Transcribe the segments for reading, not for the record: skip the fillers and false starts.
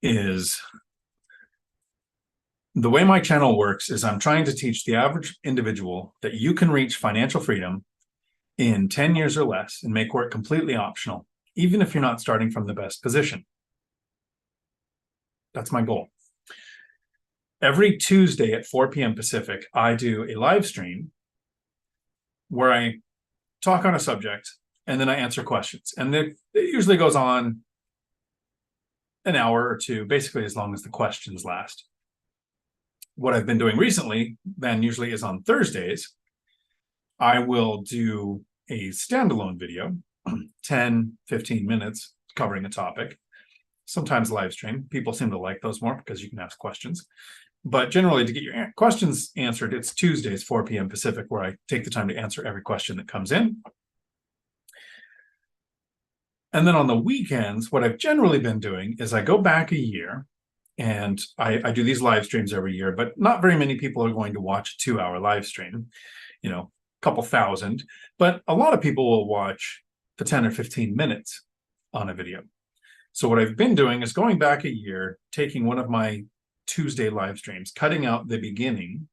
is the way my channel works is I'm trying to teach the average individual that you can reach financial freedom in 10 years or less and make work completely optional, even if you're not starting from the best position. That's my goal. Every Tuesday at 4 p.m. Pacific, I do a live stream where I talk on a subject and then I answer questions. And it usually goes on an hour or two, basically as long as the questions last. What I've been doing recently, then usually is on Thursdays, I will do a standalone video, 10, 15 minutes covering a topic, sometimes live stream. People seem to like those more because you can ask questions. But generally, to get your questions answered, it's Tuesdays, 4 p.m. Pacific, where I take the time to answer every question that comes in. And then on the weekends, what I've generally been doing is I go back a year and I do these live streams every year, but not very many people are going to watch a 2-hour live stream, a couple thousand, but a lot of people will watch the 10 or 15 minutes on a video. So what I've been doing is going back a year, taking one of my Tuesday live streams, cutting out the beginning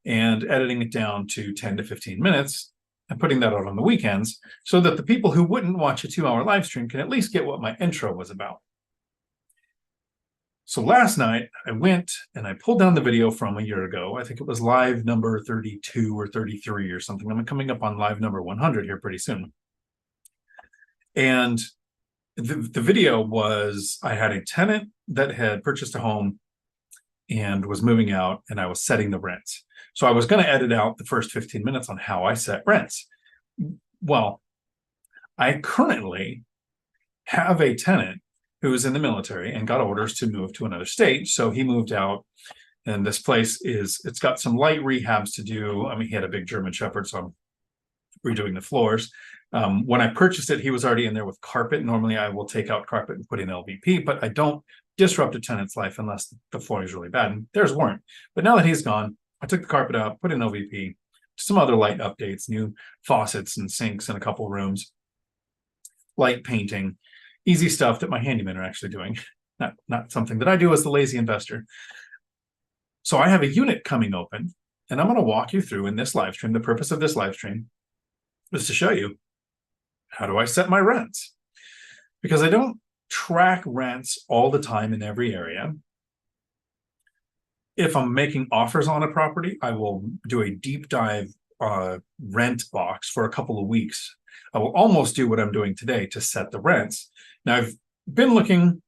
and editing it down to 10 to 15 minutes and putting that out on the weekends so that the people who wouldn't watch a 2-hour live stream can at least get what my intro was about. So last night I went and I pulled down the video from a year ago. I think it was live number 32 or 33 or something. I'm coming up on live number 100 here pretty soon. And the video was, I had a tenant that had purchased a home and was moving out, and I was setting the rents. So I was going to edit out the first 15 minutes on how I set rents. Well, I currently have a tenant who was in the military and got orders to move to another state. So he moved out, and this place it's got some light rehabs to do. I mean, he had a big German Shepherd, so I'm redoing the floors. When I purchased it, he was already in there with carpet. Normally, I will take out carpet and put in LVP, but I don't disrupt a tenant's life unless the floor is really bad. And theirs weren't. But now that he's gone, I took the carpet out, put in LVP, some other light updates, new faucets and sinks in a couple rooms, light painting, easy stuff that my handymen are actually doing. Not something that I do as the lazy investor. So I have a unit coming open, and I'm going to walk you through in this live stream. The purpose of this live stream is to show you, how do I set my rents? Because I don't track rents all the time in every area. If I'm making offers on a property, I will do a deep dive rent box for a couple of weeks. I will almost do what I'm doing today to set the rents. Now, I've been looking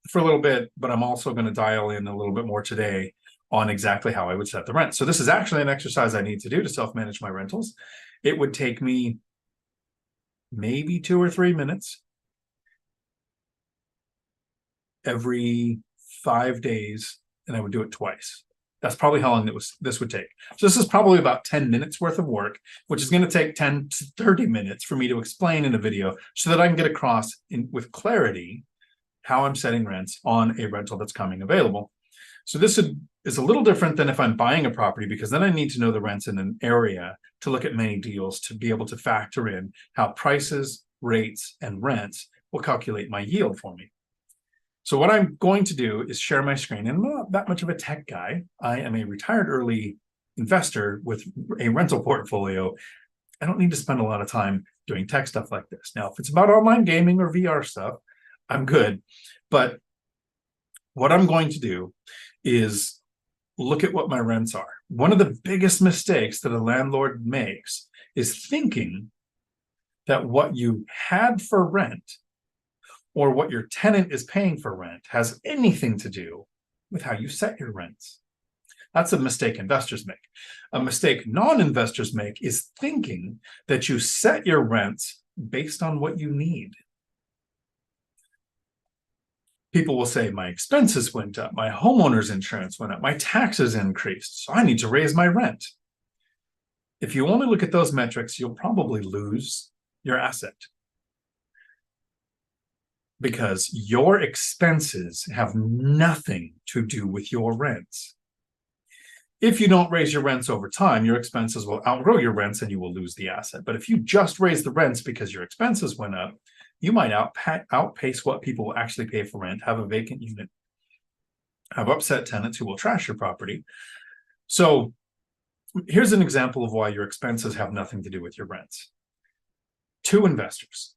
for a little bit, but I'm also going to dial in a little bit more today on exactly how I would set the rent. So this is actually an exercise I need to do to self-manage my rentals. It would take me maybe 2 or 3 minutes every 5 days, and I would do it twice. That's probably how long this would take. So this is probably about 10 minutes worth of work, which is going to take 10 to 30 minutes for me to explain in a video so that I can get across with clarity how I'm setting rents on a rental that's coming available. So this is a little different than if I'm buying a property, because then I need to know the rents in an area to look at many deals to be able to factor in how prices, rates, and rents will calculate my yield for me. So what I'm going to do is share my screen. And I'm not that much of a tech guy. I am a retired early investor with a rental portfolio. I don't need to spend a lot of time doing tech stuff like this. Now, if it's about online gaming or VR stuff, I'm good. But what I'm going to do is look at what my rents are. One of the biggest mistakes that a landlord makes is thinking that what you had for rent or what your tenant is paying for rent has anything to do with how you set your rents. That's a mistake investors make. A mistake non-investors make is thinking that you set your rents based on what you need. People will say, my expenses went up, my homeowner's insurance went up, my taxes increased, so I need to raise my rent. If you only look at those metrics, you'll probably lose your asset, because your expenses have nothing to do with your rents. If you don't raise your rents over time, your expenses will outgrow your rents and you will lose the asset. But if you just raise the rents because your expenses went up, you might outpace what people will actually pay for rent, have a vacant unit have upset tenants who will trash your property. So here's an example of why your expenses have nothing to do with your rents. Two investors.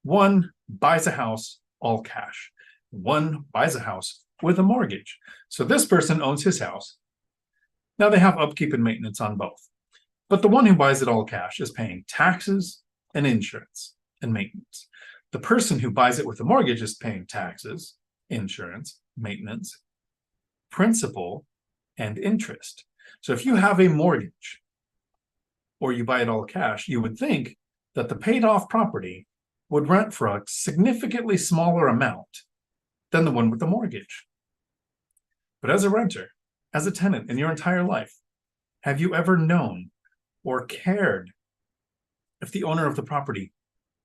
One buys a house all cash. One buys a house with a mortgage. So this person owns his house. Now they have upkeep and maintenance on both. But the one who buys it all cash is paying taxes and insurance and maintenance. The person who buys it with a mortgage is paying taxes, insurance, maintenance, principal, and interest. So if you have a mortgage or you buy it all cash, you would think that the paid off property would rent for a significantly smaller amount than the one with the mortgage. But as a renter, as a tenant in your entire life, have you ever known or cared if the owner of the property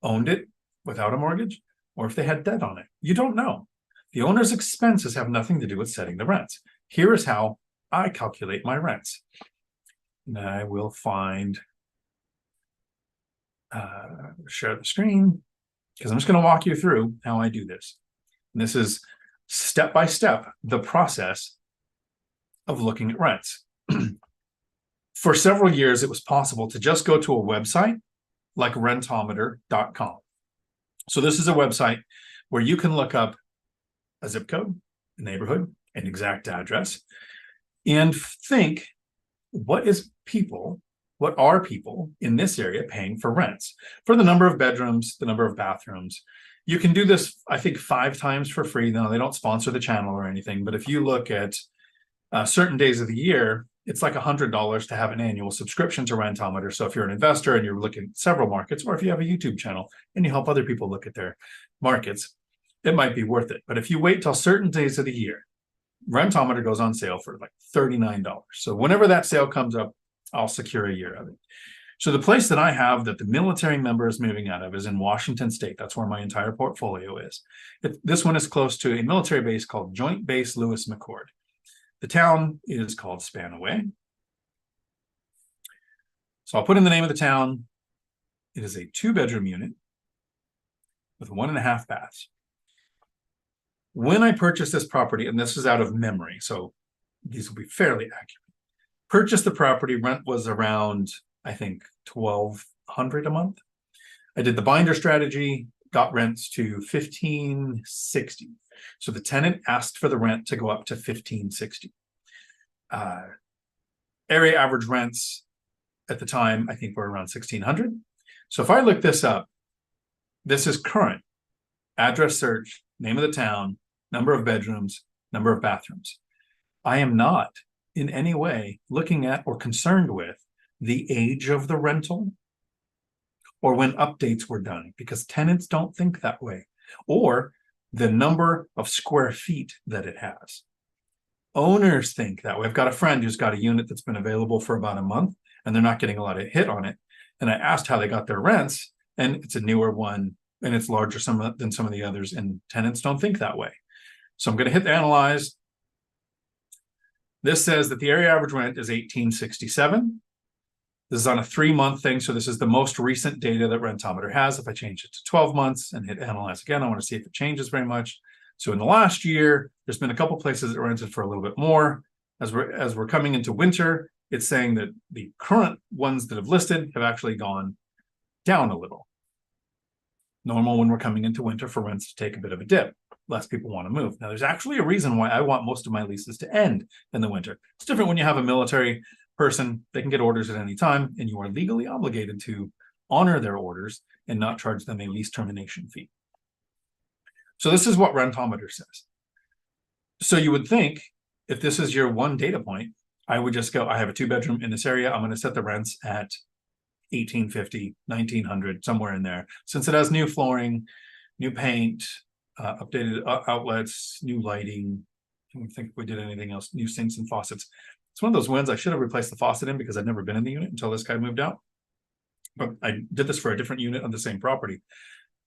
owned it without a mortgage or if they had debt on it? You don't know. The owner's expenses have nothing to do with setting the rents. Here is how I calculate my rents. And I will find, share the screen, because I'm just going to walk you through how I do this. And this is step by step, the process of looking at rents. For several years, it was possible to just go to a website like rentometer.com. So this is a website where you can look up a zip code, a neighborhood, an exact address, and think, what are people in this area paying for rents? For the number of bedrooms, the number of bathrooms. You can do this, I think, 5 times for free. Now, they don't sponsor the channel or anything, but if you look at certain days of the year, it's like $100 to have an annual subscription to Rentometer. So if you're an investor and you're looking at several markets, or if you have a YouTube channel and you help other people look at their markets, it might be worth it. But if you wait till certain days of the year, Rentometer goes on sale for like $39. So whenever that sale comes up, I'll secure a year of it. So the place that I have that the military member is moving out of is in Washington State. That's where my entire portfolio is. This one is close to a military base called Joint Base Lewis McChord. The town is called Spanaway. So I'll put in the name of the town. It is a 2-bedroom unit with 1.5 baths. When I purchased this property, and this is out of memory, so these will be fairly accurate. Purchased the property, rent was around, I think, $1,200 a month. I did the binder strategy, got rents to $1,560. So the tenant asked for the rent to go up to $1,560. Area average rents at the time, I think, were around $1,600. So if I look this up, this is current. Address search, name of the town, number of bedrooms, number of bathrooms. I am not in any way looking at or concerned with the age of the rental or when updates were done, because tenants don't think that way, or the number of square feet that it has. Owners think that way. I've got a friend who's got a unit that's been available for about a month and they're not getting a lot of hit on it. And I asked how they got their rents, and it's a newer one and it's larger than some of the others, and tenants don't think that way. So I'm going to hit analyze. This says that the area average rent is $1,867. This is on a 3-month thing, so this is the most recent data that Rentometer has. If I change it to 12 months and hit analyze again, I want to see if it changes very much. So in the last year, there's been a couple places that rented for a little bit more. As we're coming into winter, it's saying that the current ones that have listed have actually gone down a little. Normal when we're coming into winter for rents to take a bit of a dip. Less people want to move. Now, there's actually a reason why I want most of my leases to end in the winter. It's different when you have a military person. They can get orders at any time, and you are legally obligated to honor their orders and not charge them a lease termination fee. So this is what Rentometer says. So you would think, if this is your one data point, I would just go, I have a 2-bedroom in this area. I'm going to set the rents at $1,850, $1,900, somewhere in there. Since it has new flooring, new paint, updated outlets, new lighting. I don't think we did anything else, new sinks and faucets. It's one of those ones I should have replaced the faucet in because I'd never been in the unit until this guy moved out. But I did this for a different unit on the same property.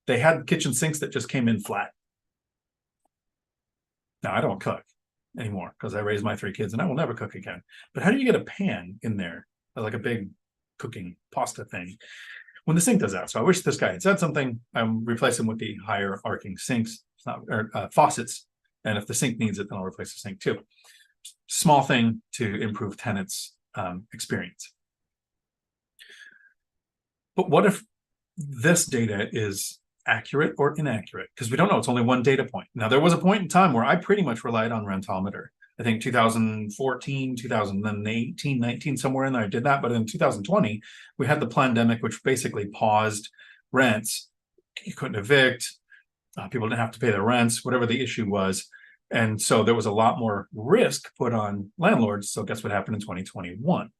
They had kitchen sinks that just came in flat. Now, I don't cook anymore because I raised my 3 kids and I will never cook again. But how do you get a pan in there, like a big cooking pasta thing, when the sink does that? So I wish this guy had said something. I'm replacing with the higher arcing sinks, or faucets, And if the sink needs it, then I'll replace the sink too. Small thing to improve tenants' experience. But what if this data is accurate or inaccurate? Because we don't know. It's only one data point. Now, there was a point in time where I pretty much relied on Rentometer. I think 2014, 2018, 19, somewhere in there, I did that. But in 2020, we had the pandemic, which basically paused rents. You couldn't evict. People didn't have to pay their rents, whatever the issue was. And so there was a lot more risk put on landlords. So guess what happened in 2021?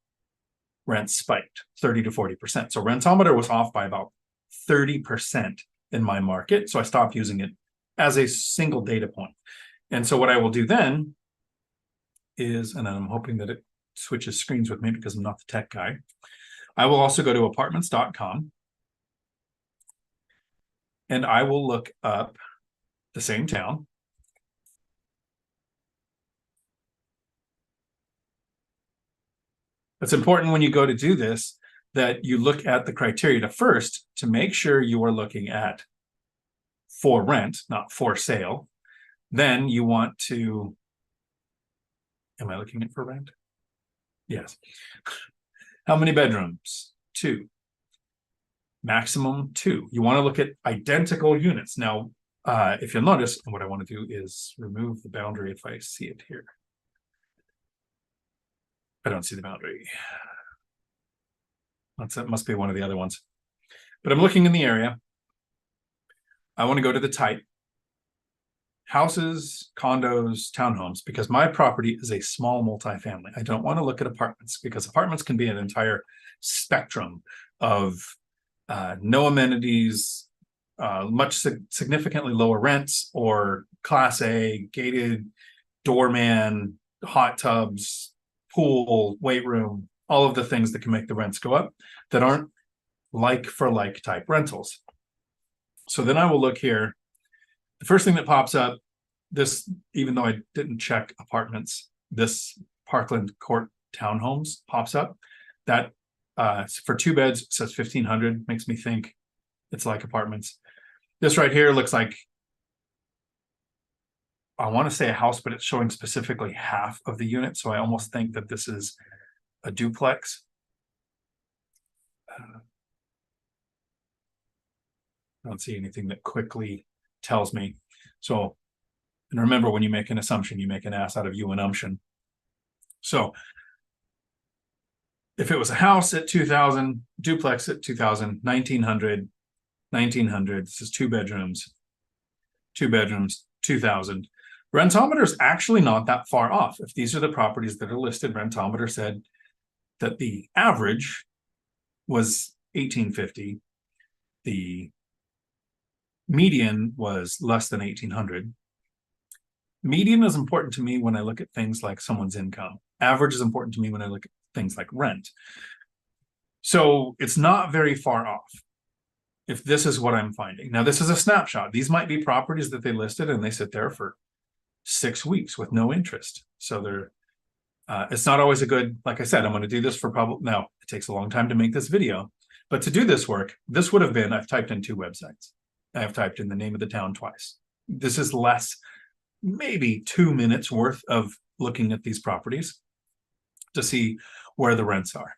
Rents spiked 30 to 40%. So Rentometer was off by about 30% in my market. So I stopped using it as a single data point. And so what I will do then is, and I'm hoping that it switches screens with me because I'm not the tech guy, I will also go to apartments.com and I will look up the same town. It's important when you go to do this that you look at the criteria first to make sure you are looking at for rent, not for sale. Then you want to, am I looking at for rent? Yes. How many bedrooms? 2. Maximum 2. You want to look at identical units. Now, if you'll notice, what I want to do is remove the boundary if I see it here. I don't see the boundary. That must be one of the other ones. But I'm looking in the area. I want to go to the type. Houses, condos, townhomes, because my property is a small multifamily. I don't want to look at apartments because apartments can be an entire spectrum of no amenities, significantly lower rents, or Class A, gated, doorman, hot tubs, pool, weight room, all of the things that can make the rents go up that aren't like for like type rentals. So then I will look here. The first thing that pops up, this, even though I didn't check apartments, this Parkland Court townhomes pops up. That for 2 beds says 1,500, makes me think it's like apartments. This right here looks like, I want to say a house, but it's showing specifically half of the unit. So I almost think that this is a duplex. I don't see anything that quickly tells me. So, and remember, when you make an assumption, you make an ass out of you and umption. So if it was a house at 2,000, duplex at 2,000, 1,900, 1,900, this is 2 bedrooms, 2,000. Rentometer is actually not that far off. If these are the properties that are listed, Rentometer said that the average was 1,850. The median was less than 1,800. Median is important to me when I look at things like someone's income. Average is important to me when I look at things like rent. So it's not very far off if this is what I'm finding. Now, this is a snapshot. These might be properties that they listed and they sit there for 6 weeks with no interest. So they're, it's not always a good, like I said, I'm going to do this for probably, now it takes a long time to make this video, but to do this work, this would have been, I've typed in 2 websites. I've typed in the name of the town twice. This is less, maybe 2 minutes worth of looking at these properties to see where the rents are.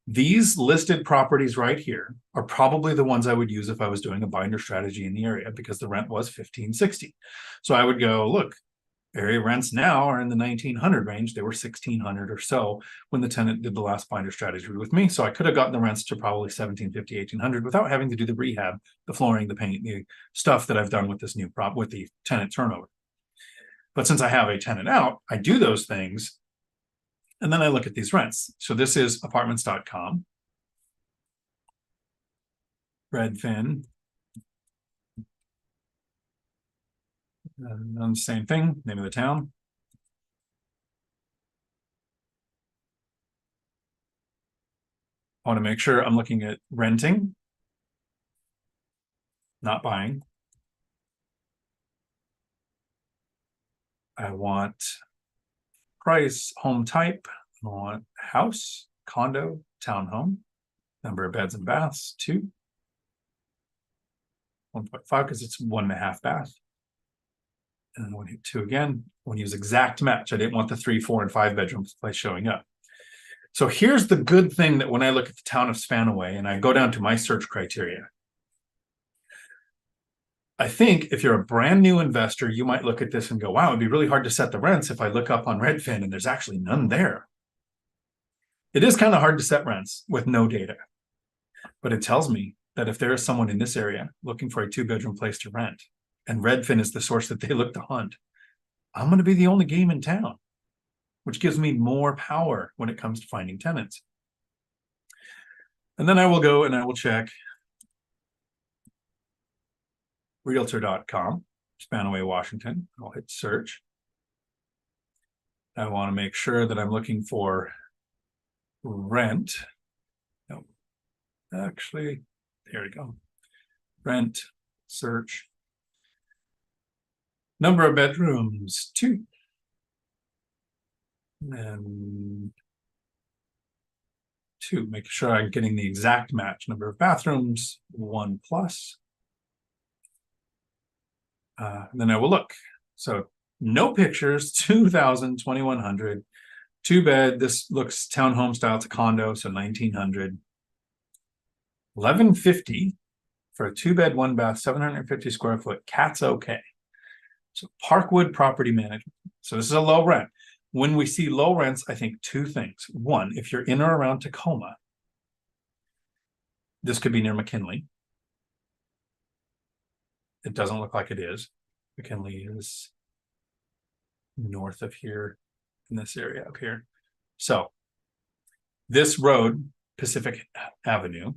These listed properties right here are probably the ones I would use if I was doing a binder strategy in the area, because the rent was $1,560. So I would go, look, area rents now are in the 1,900 range. They were 1,600 or so when the tenant did the last binder strategy with me. So I could have gotten the rents to probably 1,750, 1,800 without having to do the rehab, the flooring, the paint, the stuff that I've done with this new prop, with the tenant turnover. But since I have a tenant out, I do those things. And then I look at these rents. So this is apartments.com. Redfin. And the same thing, name of the town. I want to make sure I'm looking at renting, not buying. I want price, home type. I want house, condo, townhome. Number of beds and baths, 2. 1.5 because it's 1.5 bath. And I want to hit 2 again. I want to use exact match. I didn't want the 3, 4, and 5 bedroom place showing up. So here's the good thing, that when I look at the town of Spanaway and I go down to my search criteria, I think if you're a brand new investor, you might look at this and go, wow, it'd be really hard to set the rents if I look up on Redfin and there's actually none there. It is kind of hard to set rents with no data, but it tells me that if there is someone in this area looking for a 2-bedroom place to rent, and Redfin is the source that they look to hunt, I'm going to be the only game in town, which gives me more power when it comes to finding tenants. And then I will go and I will check realtor.com, Spanaway, Washington. I'll hit search. I want to make sure that I'm looking for rent. No, actually, there we go. Rent, search. Number of bedrooms, 2. And 2, make sure I'm getting the exact match. Number of bathrooms, 1 plus. Then I will look. So no pictures, 2,000, 2,100, 2-bed. This looks townhome style to condo, so 1,900. 1,150 for a 2-bed, 1-bath, 750 square foot. Cat's okay. So Parkwood Property Management. So this is a low rent. When we see low rents, I think 2 things. 1, if you're in or around Tacoma, this could be near McKinley. It doesn't look like it is. McKinley is north of here in this area up here. So this road, Pacific Avenue,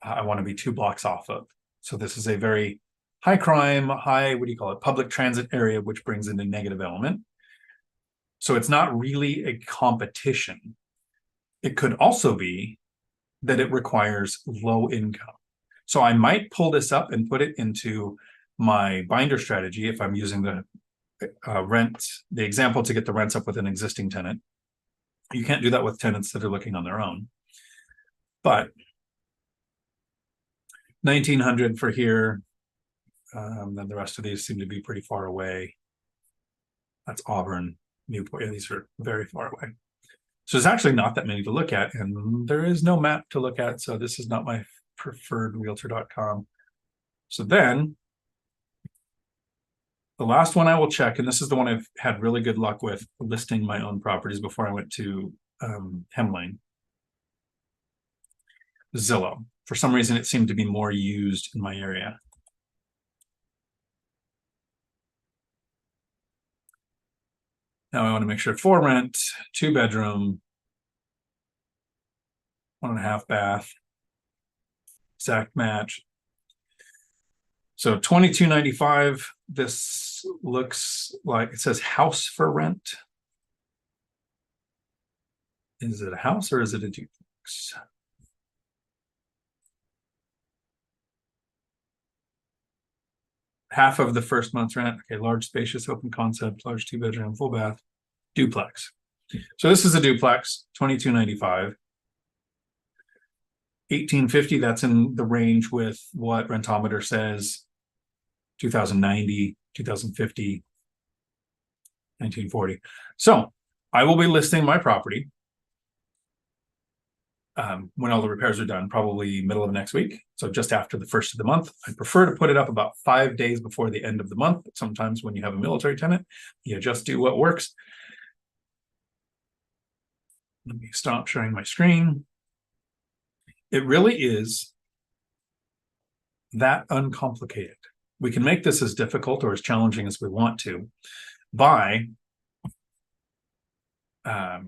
I want to be 2 blocks off of. So this is a very high crime, high, what do you call it, public transit area, which brings in a negative element. So it's not really a competition. It could also be that it requires low income. So I might pull this up and put it into my binder strategy if I'm using the the example to get the rents up with an existing tenant. You can't do that with tenants that are looking on their own. But 1,900 for here. Then the rest of these seem to be pretty far away. That's Auburn, Newport. Yeah, these are very far away. So there's actually not that many to look at, and there is no map to look at. So this is not my preferred realtor.com. So then the last one I will check, and this is the one I've had really good luck with listing my own properties before I went to Hemlane. Zillow. For some reason, it seemed to be more used in my area. Now I want to make sure 4 rent, 2-bedroom, 1.5 bath, exact match. So $22.95. This looks like, it says house for rent. Is it a house or is it a duplex? Half of the first month's rent. Okay, large, spacious, open concept, large 2-bedroom, full bath, duplex. So this is a duplex, $22.95. $1,850, that's in the range with what Rentometer says. 2,090, 2,050, 1940. So I will be listing my property when all the repairs are done, probably middle of next week. So just after the first of the month. I prefer to put it up about 5 days before the end of the month. But sometimes when you have a military tenant, you just do what works. Let me stop sharing my screen. It really is that uncomplicated. We can make this as difficult or as challenging as we want to by a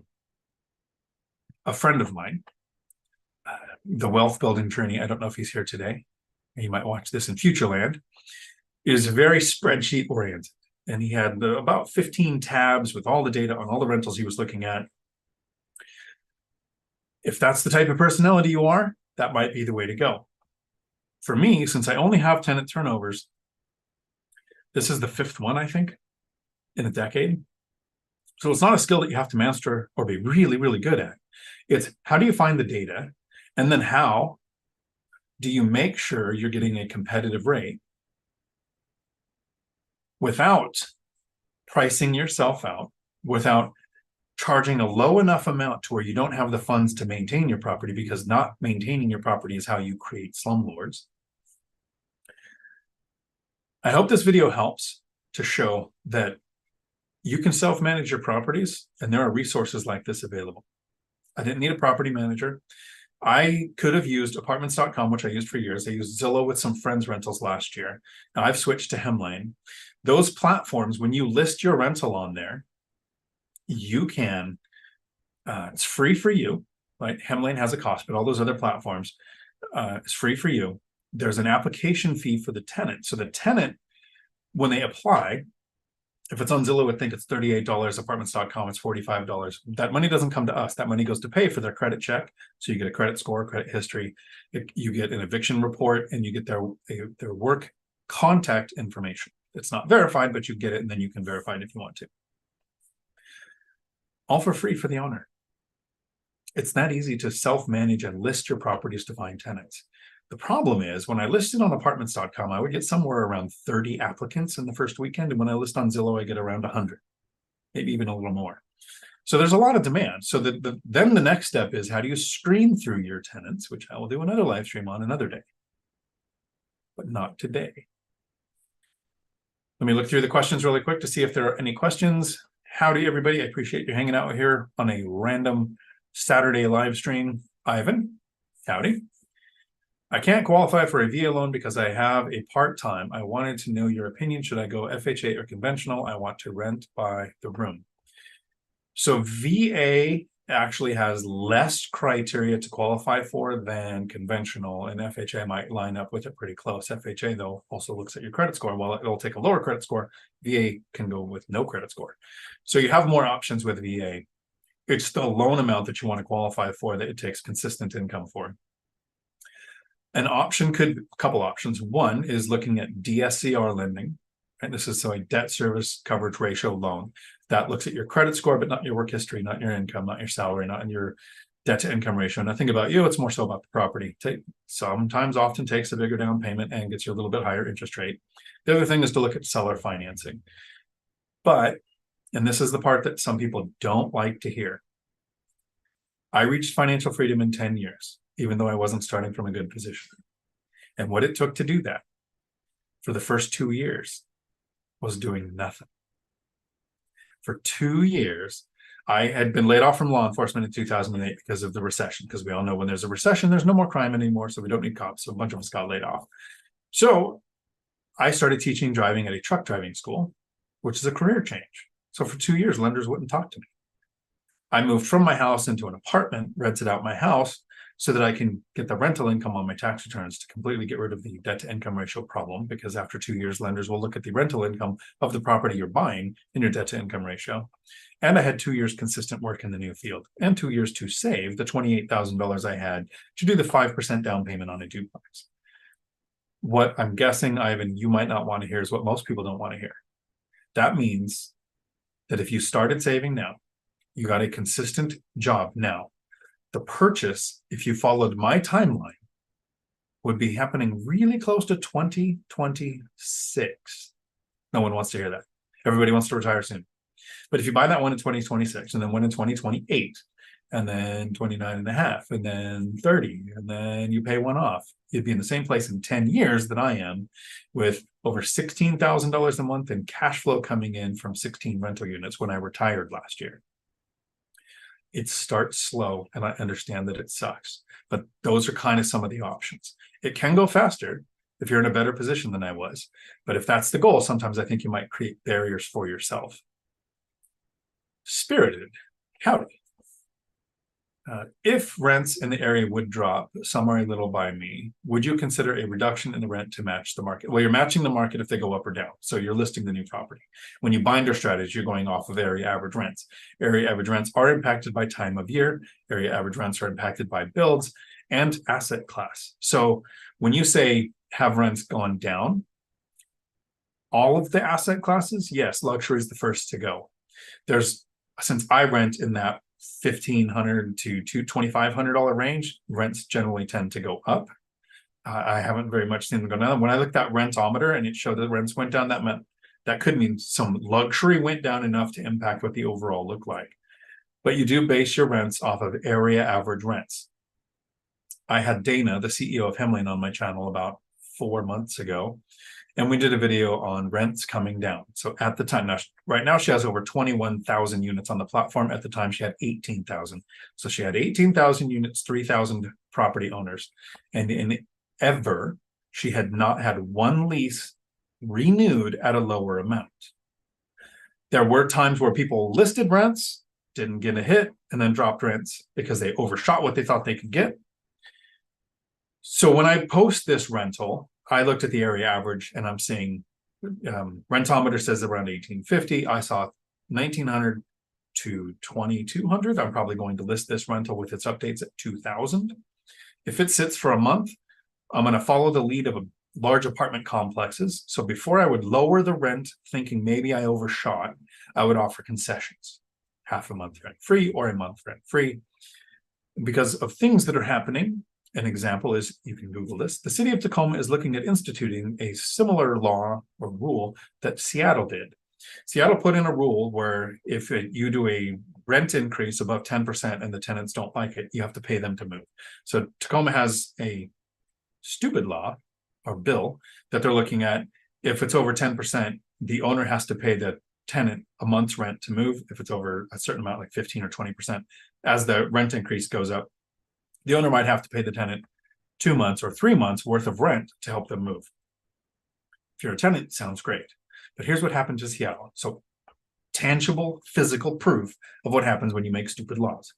friend of mine, the wealth building journey. I don't know if he's here today. He might watch this in Futureland. Is very spreadsheet oriented. And he had about 15 tabs with all the data on all the rentals he was looking at. If that's the type of personality you are, that might be the way to go. For me, since I only have tenant turnovers, this is the 5th one, I think, in a decade. So it's not a skill that you have to master or be really, really good at. It's how do you find the data? And then how do you make sure you're getting a competitive rate without pricing yourself out, without charging a low enough amount to where you don't have the funds to maintain your property, because not maintaining your property is how you create slumlords. I hope this video helps to show that you can self-manage your properties, and there are resources like this available. I didn't need a property manager. I could have used apartments.com, which I used for years. I used Zillow with some friends' rentals last year. Now I've switched to Hemlane. Those platforms, when you list your rental on there, you can, it's free for you, right? Hemlane has a cost, but all those other platforms, it's free for you. There's an application fee for the tenant. So the tenant, when they apply, if it's on Zillow, I think it's $38, apartments.com, it's $45. That money doesn't come to us. That money goes to pay for their credit check. So you get a credit score, credit history, you get an eviction report, and you get their work contact information. It's not verified, but you get it, and then you can verify it if you want to. All for free for the owner. It's that easy to self-manage and list your properties to find tenants. The problem is, when I listed on apartments.com, I would get somewhere around 30 applicants in the first weekend. And when I list on Zillow, I get around 100, maybe even a little more. So there's a lot of demand. So then the next step is, how do you screen through your tenants, which I will do another live stream on another day, but not today. Let me look through the questions really quick to see if there are any questions. Howdy, everybody. I appreciate you hanging out here on a random Saturday live stream. Ivan, howdy. I can't qualify for a VA loan because I have a part-time. I wanted to know your opinion. Should I go FHA or conventional? I want to rent by the room. So VA actually has less criteria to qualify for than conventional, and FHA might line up with it pretty close. FHA, though, also looks at your credit score. While it'll take a lower credit score, VA can go with no credit score. So you have more options with VA. It's the loan amount that you want to qualify for that it takes consistent income for. An option a couple options. One is looking at DSCR lending. And this is so a debt service coverage ratio loan that looks at your credit score, but not your work history, not your income, not your salary, not in your debt to income ratio. Nothing about you. It's more so about the property. Often takes a bigger down payment and gets you a little bit higher interest rate. The other thing is to look at seller financing. But, and this is the part that some people don't like to hear, I reached financial freedom in 10 years. Even though I wasn't starting from a good position. And what it took to do that for the first 2 years was doing nothing. For 2 years, I had been laid off from law enforcement in 2008 because of the recession, because we all know when there's a recession, there's no more crime anymore, so we don't need cops. So a bunch of us got laid off. So I started teaching driving at a truck driving school, which is a career change. So for 2 years, lenders wouldn't talk to me. I moved from my house into an apartment, rented out my house, so that I can get the rental income on my tax returns to completely get rid of the debt to income ratio problem, because after 2 years, lenders will look at the rental income of the property you're buying in your debt to income ratio. And I had 2 years consistent work in the new field, and 2 years to save the $28,000 I had to do the 5% down payment on a duplex. What I'm guessing, Ivan, you might not want to hear is what most people don't want to hear. That means that if you started saving now, you got a consistent job now, the purchase, if you followed my timeline, would be happening really close to 2026. No one wants to hear that. Everybody wants to retire soon. But if you buy that one in 2026, and then one in 2028, and then 29 and a half, and then 30, and then you pay one off, you'd be in the same place in 10 years that I am, with over $16,000 a month in cash flow coming in from 16 rental units when I retired last year. It starts slow, and I understand that it sucks, but those are kind of some of the options. It can go faster if you're in a better position than I was, but if that's the goal, sometimes I think you might create barriers for yourself. Spirited, howdy. If rents in the area would drop somewhere a little by me, would you consider a reduction in the rent to match the market? Well, you're matching the market if they go up or down. So you're listing the new property. When you binder strategy, you're going off of area average rents. Area average rents are impacted by time of year. Area average rents are impacted by builds and asset class. So when you say have rents gone down, all of the asset classes, yes, luxury is the first to go. Since I rent in that $1,500 to $2,500 range, rents generally tend to go up. I haven't very much seen them go down. When I looked at rentometer and it showed that rents went down, that meant That could mean some luxury went down enough to impact what the overall looked like. But you do base your rents off of area average rents. I had Dana, the CEO of Hemling, on my channel about 4 months ago, and we did a video on rents coming down. So at the time, now, right now she has over 21,000 units on the platform. At the time, she had 18,000. So she had 18,000 units, 3,000 property owners. And in ever, she had not had one lease renewed at a lower amount. There were times where people listed rents, didn't get a hit, and then dropped rents because they overshot what they thought they could get. So when I post this rental, I looked at the area average and I'm seeing rentometer says around 1850. I saw 1900 to 2200. I'm probably going to list this rental with its updates at 2000. If it sits for a month, I'm going to follow the lead of large apartment complexes. So before I would lower the rent, thinking maybe I overshot, I would offer concessions, half a month rent free or a month rent free, because of things that are happening. An example is, you can Google this, the city of Tacoma is looking at instituting a similar law or rule that Seattle did. Seattle put in a rule where if you do a rent increase above 10% and the tenants don't like it, you have to pay them to move. So Tacoma has a stupid law or bill that they're looking at. If it's over 10%, the owner has to pay the tenant a month's rent to move. If it's over a certain amount, like 15 or 20%, as the rent increase goes up, the owner might have to pay the tenant 2 months or 3 months worth of rent to help them move. If you're a tenant, it sounds great. But here's what happened to Seattle. So tangible, physical proof of what happens when you make stupid laws.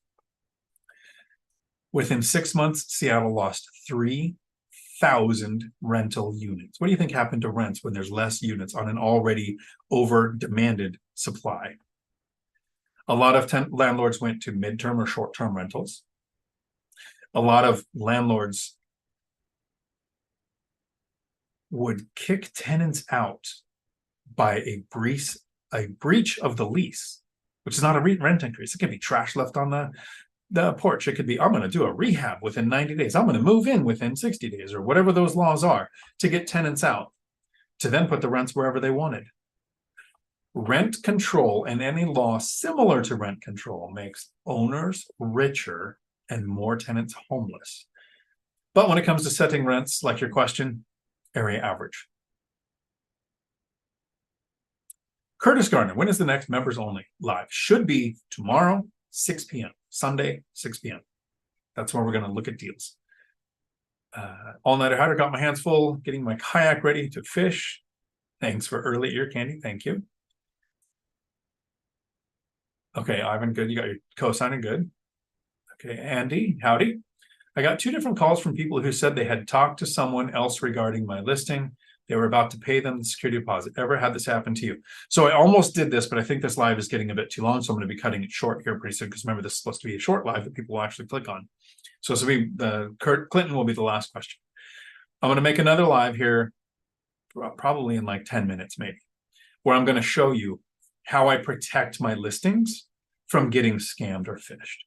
Within 6 months, Seattle lost 3,000 rental units. What do you think happened to rents when there's less units on an already over-demanded supply? A lot of landlords went to midterm or short-term rentals. A lot of landlords would kick tenants out by a breach of the lease, which is not a rent increase. It could be trash left on the porch. It could be, I'm going to do a rehab within 90 days. I'm going to move in within 60 days, or whatever those laws are, to get tenants out, to then put the rents wherever they wanted. Rent control and any law similar to rent control makes owners richer and more tenants homeless. But when it comes to setting rents, like your question, area average. Curtis Garner, when is the next members only live? Should be tomorrow, 6 p.m. Sunday, 6 p.m. That's where we're going to look at deals. All-nighter hider, got my hands full, getting my kayak ready to fish. Thanks for early ear candy. Thank you. Okay, Ivan, good. You got your co-signing, good. Okay, Andy, howdy. I got 2 different calls from people who said they had talked to someone else regarding my listing. They were about to pay them the security deposit. Ever had this happen to you? So I almost did this, but I think this live is getting a bit too long, so I'm going to be cutting it short here pretty soon, because remember, this is supposed to be a short live that people will actually click on. So this will be Clinton will be the last question. I'm going to make another live here, probably in like 10 minutes maybe, where I'm going to show you how I protect my listings from getting scammed or phished.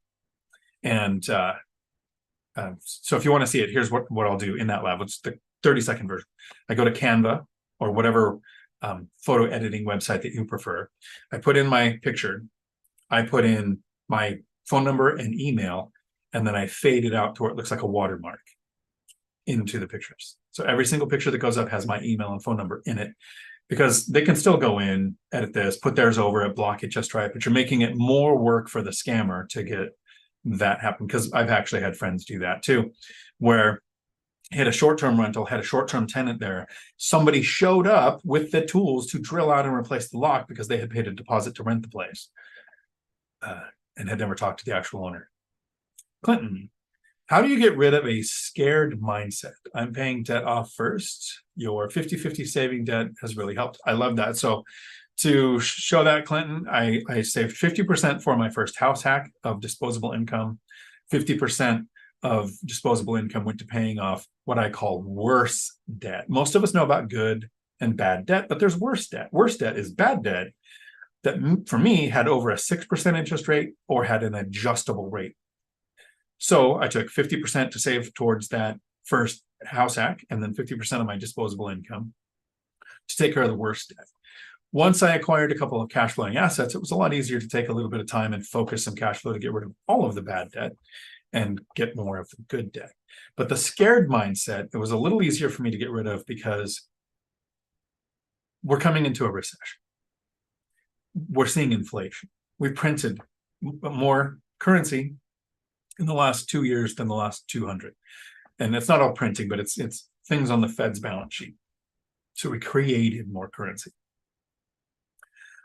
And so if you want to see it, here's what I'll do in that live. It's the 30-second version. I go to Canva or whatever photo editing website that you prefer. I put in my picture. I put in my phone number and email, and then I fade it out to where it looks like a watermark into the pictures. So every single picture that goes up has my email and phone number in it, because they can still go in, edit this, put theirs over it, block it just right, but you're making it more work for the scammer to get that happen. Because I've actually had friends do that too, where had a short-term rental, had a short-term tenant there. Somebody showed up with the tools to drill out and replace the lock because they had paid a deposit to rent the place and had never talked to the actual owner. Clinton, how do you get rid of a scared mindset? I'm paying debt off first. Your 50-50 saving debt has really helped. I love that. So to show that, Clinton, I saved 50% for my first house hack of disposable income. 50% of disposable income went to paying off what I call worse debt. Most of us know about good and bad debt, but there's worse debt. Worse debt is bad debt that, for me, had over a 6% interest rate or had an adjustable rate. So I took 50% to save towards that first house hack, and then 50% of my disposable income to take care of the worst debt. Once I acquired a couple of cash flowing assets, it was a lot easier to take a little bit of time and focus some cash flow to get rid of all of the bad debt and get more of the good debt. But the scared mindset, it was a little easier for me to get rid of because we're coming into a recession. We're seeing inflation. We printed more currency in the last 2 years than the last 200. And it's not all printing, but it's things on the Fed's balance sheet. So we created more currency,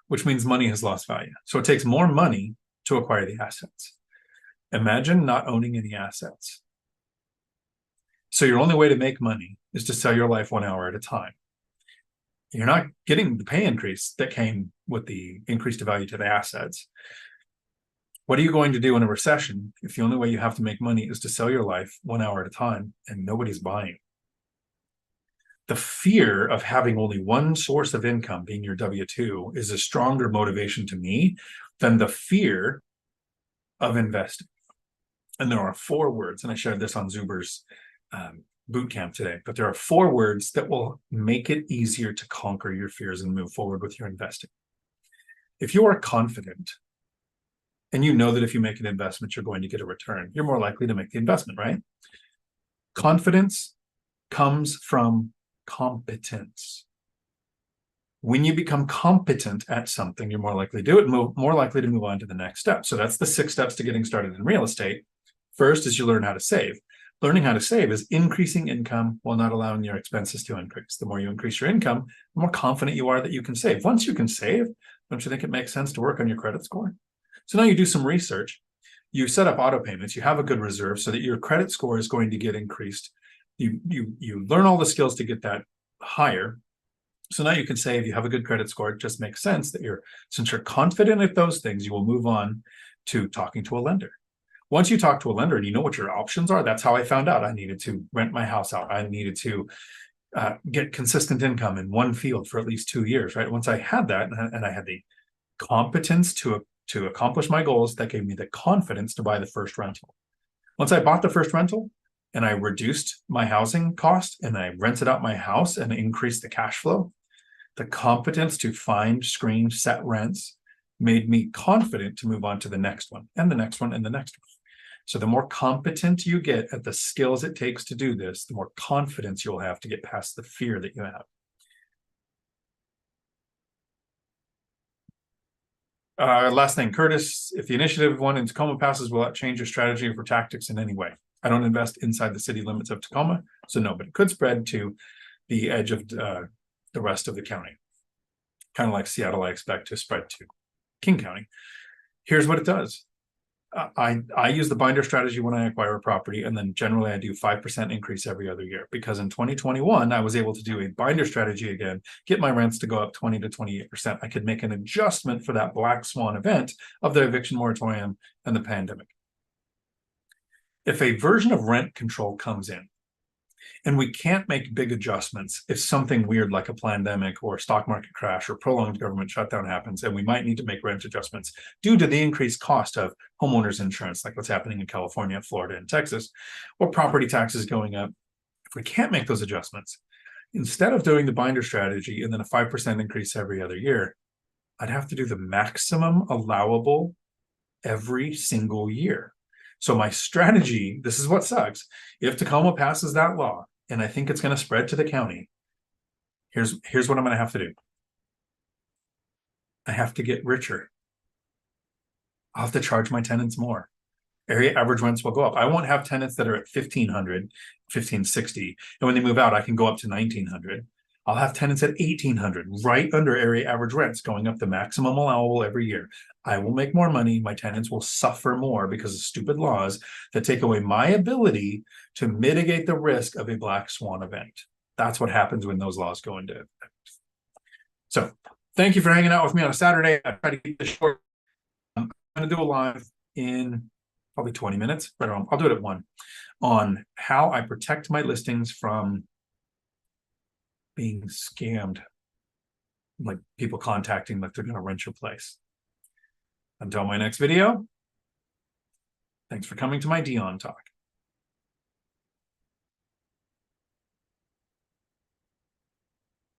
which means money has lost value. So it takes more money to acquire the assets. Imagine not owning any assets. So your only way to make money is to sell your life 1 hour at a time. You're not getting the pay increase that came with the increased value to the assets. What are you going to do in a recession if the only way you have to make money is to sell your life 1 hour at a time and nobody's buying? The fear of having only one source of income, being your W-2, is a stronger motivation to me than the fear of investing. And there are 4 words, and I shared this on Zuber's boot camp today, but there are 4 words that will make it easier to conquer your fears and move forward with your investing. If you are confident and you know that if you make an investment, you're going to get a return, you're more likely to make the investment, right? Confidence comes from competence. When you become competent at something, you're more likely to do it, more likely to move on to the next step. So that's the 6 steps to getting started in real estate. First is you learn how to save. Learning how to save is increasing income while not allowing your expenses to increase. The more you increase your income, the more confident you are that you can save. Once you can save, don't you think it makes sense to work on your credit score? So now you do some research. You set up auto payments. You have a good reserve so that your credit score is going to get increased. You learn all the skills to get that higher. So now you can save. You have a good credit score. It just makes sense that since you're confident at those things, you will move on to talking to a lender. Once you talk to a lender and you know what your options are, that's how I found out I needed to rent my house out. I needed to get consistent income in one field for at least 2 years, right? Once I had that and I had the competence to accomplish my goals, that gave me the confidence to buy the first rental. Once I bought the first rental and I reduced my housing cost and I rented out my house and increased the cash flow, the competence to find, screen, set rents made me confident to move on to the next one and the next one and the next one. So the more competent you get at the skills it takes to do this, the more confidence you'll have to get past the fear that you have. Last thing, Curtis, if the initiative one in Tacoma passes, will that change your strategy for tactics in any way? I don't invest inside the city limits of Tacoma, so no, but it could spread to the edge of the rest of the county. Kind of like Seattle, I expect to spread to King County. Here's what it does. I use the binder strategy when I acquire a property, and then generally I do 5% increase every other year, because in 2021, I was able to do a binder strategy again, get my rents to go up 20 to 28%. I could make an adjustment for that black swan event of the eviction moratorium and the pandemic. If a version of rent control comes in, and we can't make big adjustments if something weird like a pandemic or stock market crash or prolonged government shutdown happens, and we might need to make rent adjustments due to the increased cost of homeowners insurance, like what's happening in California, Florida, and Texas, or property taxes going up. If we can't make those adjustments, instead of doing the binder strategy and then a 5% increase every other year, I'd have to do the maximum allowable every single year. So my strategy, this is what sucks. If Tacoma passes that law, and I think it's going to spread to the county, here's what I'm going to have to do. I have to get richer. I'll have to charge my tenants more. Area average rents will go up. I won't have tenants that are at $1,500, $1,560, and when they move out, I can go up to $1,900. I'll have tenants at $1,800, right under area average rents, going up the maximum allowable every year. I will make more money. My tenants will suffer more because of stupid laws that take away my ability to mitigate the risk of a black swan event. That's what happens when those laws go into effect. So thank you for hanging out with me on a Saturday. I try to keep this short. I'm going to do a live in probably 20 minutes, but I'll do it at 1 on how I protect my listings from being scammed, like people contacting like they're going to rent your place. Until my next video, thanks for coming to my Dion Talk.